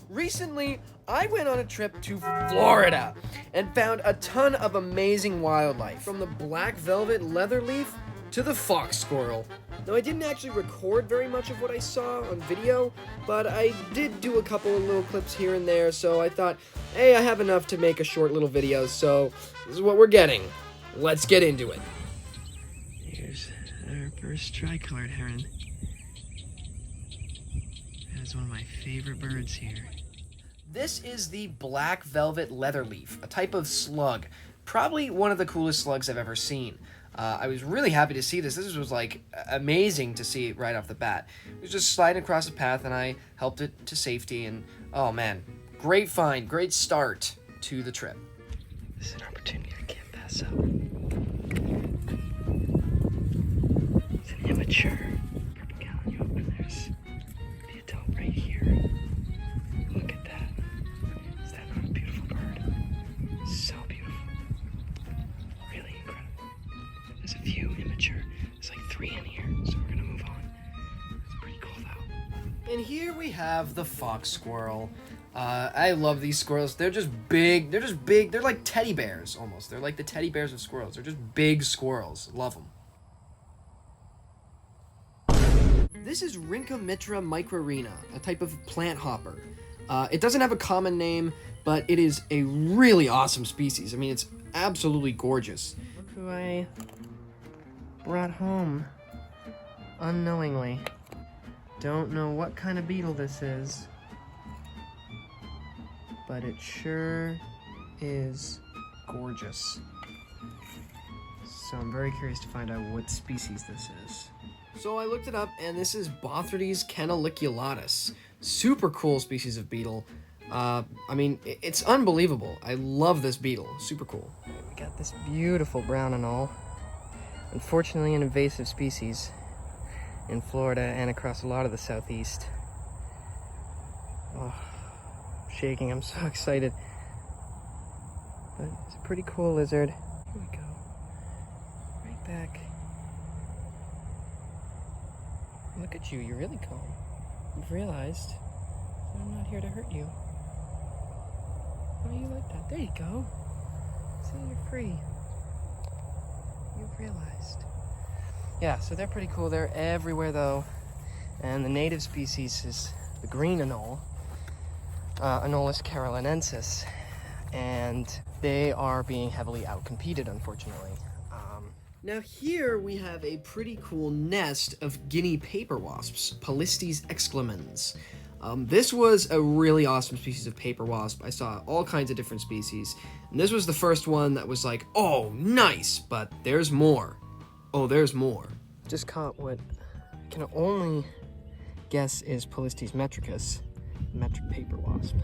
Recently, I went on a trip to Florida and found a ton of amazing wildlife, from the black velvet leatherleaf to the fox squirrel. Now, I didn't actually record very much of what I saw on video, but I did do a couple of little clips here and there, so I thought, hey, I have enough to make a short little video, so this is what we're getting. Let's get into it. Here's our first tricolored heron. That's one of my favorite birds here. This is the black velvet leatherleaf, a type of slug. Probably one of the coolest slugs I've ever seen. I was really happy to see this. This was like amazing to see right off the bat. It was just sliding across the path and I helped it to safety, and oh man, great find, great start to the trip. This is an opportunity I can't pass up. It's an immature purple calliope, and there's the adult right here. Look at that. Is that not a beautiful bird? So beautiful. Really incredible. There's a few immature. There's like 3 in here, so we're gonna move on. It's pretty cool though. And here we have the fox squirrel. I love these squirrels. They're just big. They're just big. They're like teddy bears almost. They're like the teddy bears of squirrels. They're just big squirrels. Love them. This is Rhynchomitra microrhina, a type of plant hopper. It doesn't have a common name, but it is a really awesome species. I mean, it's absolutely gorgeous. Look who I brought home unknowingly. Don't know what kind of beetle this is, but it sure is gorgeous. So I'm very curious to find out what species this is. So I looked it up, and this is Bothrides canaliculatus. Super cool species of beetle. I mean, it's unbelievable. I love this beetle. Super cool. We got this beautiful brown anole. Unfortunately, an invasive species in Florida and across a lot of the southeast. Oh, shaking. I'm so excited. But it's a pretty cool lizard. Here we go. Right back. Look at you. You're really calm. You've realized that I'm not here to hurt you. Why are you like that? There you go. See, you're free. You've realized. Yeah, so they're pretty cool. They're everywhere, though. And the native species is the green anole, Anolis carolinensis. And they are being heavily outcompeted, unfortunately. Now here we have a pretty cool nest of guinea paper wasps, Polistes exclemens. This was a really awesome species of paper wasp. I saw all kinds of different species, and this was the first one that was like, oh, nice, but there's more. Oh, there's more. Just caught what I can only guess is Polistes metricus, metric paper wasp,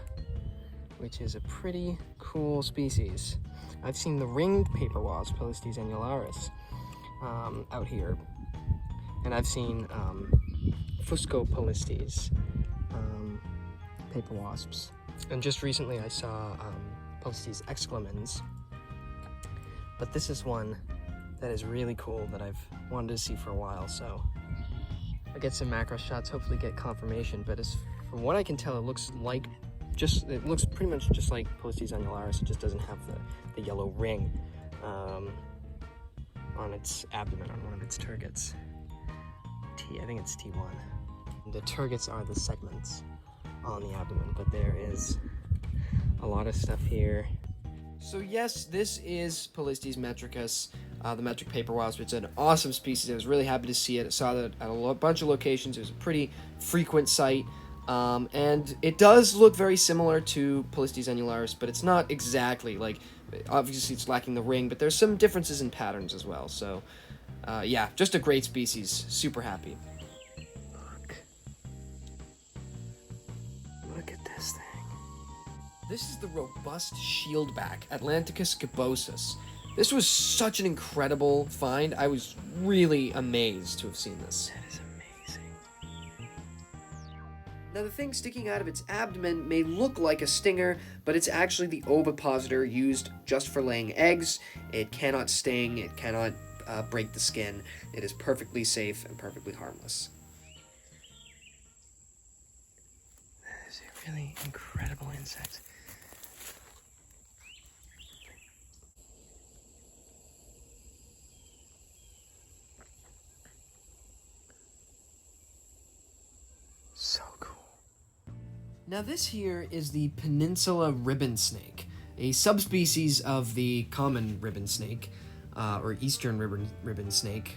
which is a pretty cool species. I've seen the ringed paper wasp, Polistes annularis, out here, and I've seen Fuscopolistes paper wasps, and just recently I saw Polistes exclemens. But this is one that is really cool that I've wanted to see for a while, so I'll get some macro shots, hopefully get confirmation. But from what I can tell, it looks pretty much just like Polistes annularis. It just doesn't have the yellow ring on its abdomen, on one of its tergits. I think it's T1. The tergits are the segments on the abdomen, but there is a lot of stuff here. So yes, this is Polistes metricus, the metric paper wasp. It's an awesome species. I was really happy to see it. I saw it at a bunch of locations. It was a pretty frequent sight. And it does look very similar to Polistes annularis, but it's not exactly, like, obviously it's lacking the ring, but there's some differences in patterns as well. So, yeah, just a great species. Super happy. Look at this thing. This is the robust shieldback, Atlanticus gibosus. This was such an incredible find. I was really amazed to have seen this. That is amazing. Now, the thing sticking out of its abdomen may look like a stinger, but it's actually the ovipositor used just for laying eggs. It cannot sting, it cannot break the skin. It is perfectly safe and perfectly harmless. That is a really incredible insects. So cool. Now this here is the Peninsula ribbon snake, a subspecies of the common ribbon snake, or eastern ribbon snake.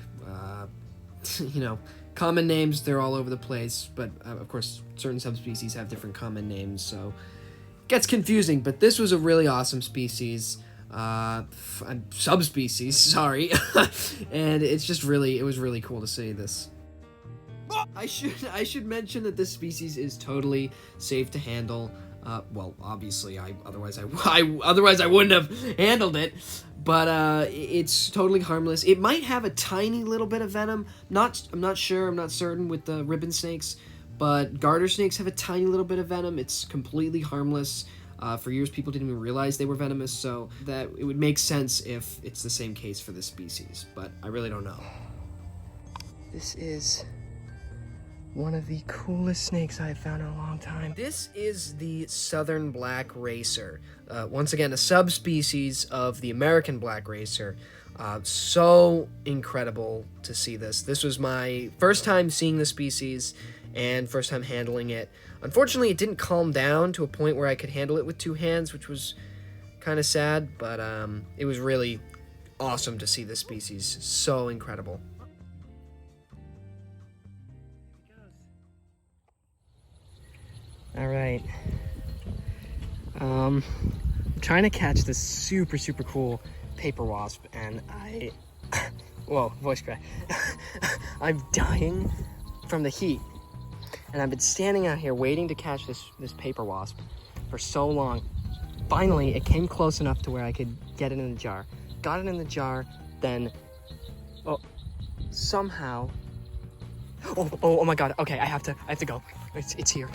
You know, common names, they're all over the place, but of course certain subspecies have different common names, so it gets confusing, but this was a really awesome species. Subspecies, sorry. And it was really cool to see this. I should mention that this species is totally safe to handle. Well, obviously, otherwise I wouldn't have handled it. But it's totally harmless. It might have a tiny little bit of venom. I'm not sure. I'm not certain with the ribbon snakes, but garter snakes have a tiny little bit of venom. It's completely harmless. For years, people didn't even realize they were venomous, so that it would make sense if it's the same case for this species. But I really don't know. This is one of the coolest snakes I've found in a long time. This is the southern black racer. Once again, a subspecies of the American black racer. So incredible to see this. This was my first time seeing the species and first time handling it. Unfortunately, it didn't calm down to a point where I could handle it with two hands, which was kind of sad, but it was really awesome to see this species. So incredible. All right. I'm trying to catch this super cool paper wasp, and whoa, voice crack. I'm dying from the heat, and I've been standing out here waiting to catch this paper wasp for so long. Finally, it came close enough to where I could get it in the jar. Got it in the jar, then somehow. Oh my God. Okay, I have to go. It's here.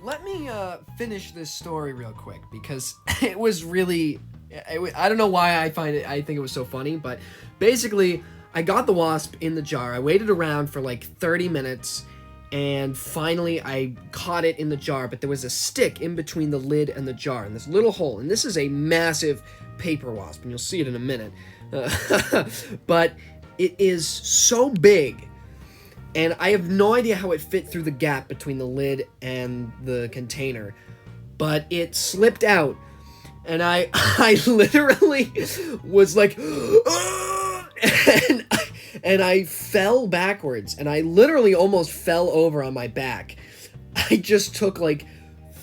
Let me finish this story real quick, because it was really, I don't know why I think it was so funny, but basically I got the wasp in the jar. I waited around for like 30 minutes, and finally I caught it in the jar, but there was a stick in between the lid and the jar, and this little hole, and this is a massive paper wasp, and you'll see it in a minute. But it is so big, and I have no idea how it fit through the gap between the lid and the container, but it slipped out, and I literally was like, and I fell backwards, and I literally almost fell over on my back. I just took like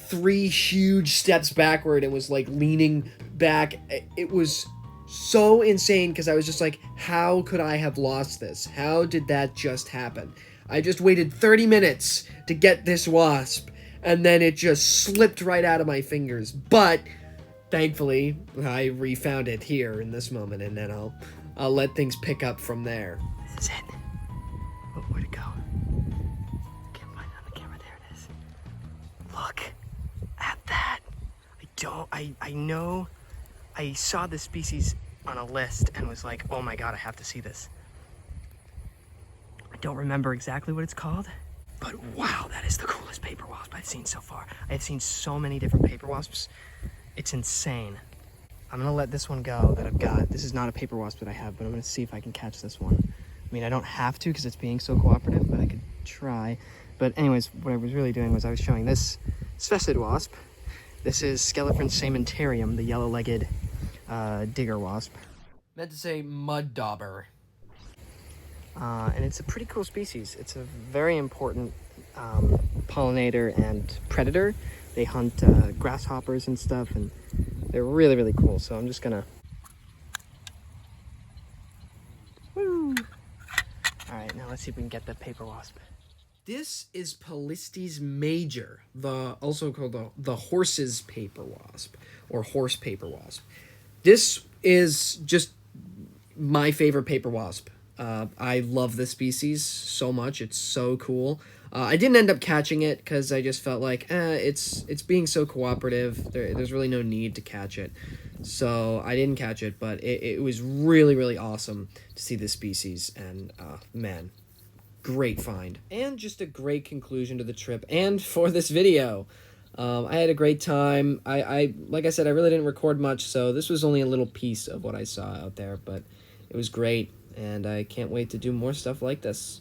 3 huge steps backward and was like leaning back. It was so insane, because I was just like, how could I have lost this? How did that just happen? I just waited 30 minutes to get this wasp, and then it just slipped right out of my fingers. But thankfully, I refound it here in this moment, and then I'll let things pick up from there. This is it. Oh, where'd it go? Can't find it on the camera. There it is. Look at that. I know I saw this species on a list and was like, oh my God, I have to see this. I don't remember exactly what it's called, but wow, that is the coolest paper wasp I've seen so far. I've seen so many different paper wasps. It's insane. I'm gonna let this one go that I've got. This is not a paper wasp that I have, but I'm gonna see if I can catch this one. I mean, I don't have to because it's being so cooperative, but I could try. But anyways, what I was really doing was I was showing this Sphesid wasp. This is Sceliphron saementarium, the yellow-legged digger wasp. Meant to say mud dauber. And it's a pretty cool species. It's a very important pollinator and predator. They hunt grasshoppers and stuff, and they're really cool. So I'm just gonna... Woo! All right, now let's see if we can get the paper wasp. This is Polistes major, also called the horse's paper wasp, or horse paper wasp. This is just my favorite paper wasp. I love this species so much. It's so cool. I didn't end up catching it because I just felt like it's being so cooperative. There's really no need to catch it. So I didn't catch it, but it was really awesome to see this species, and man, great find. And just a great conclusion to the trip and for this video. I had a great time. I like I said, I really didn't record much, so this was only a little piece of what I saw out there, but it was great, and I can't wait to do more stuff like this.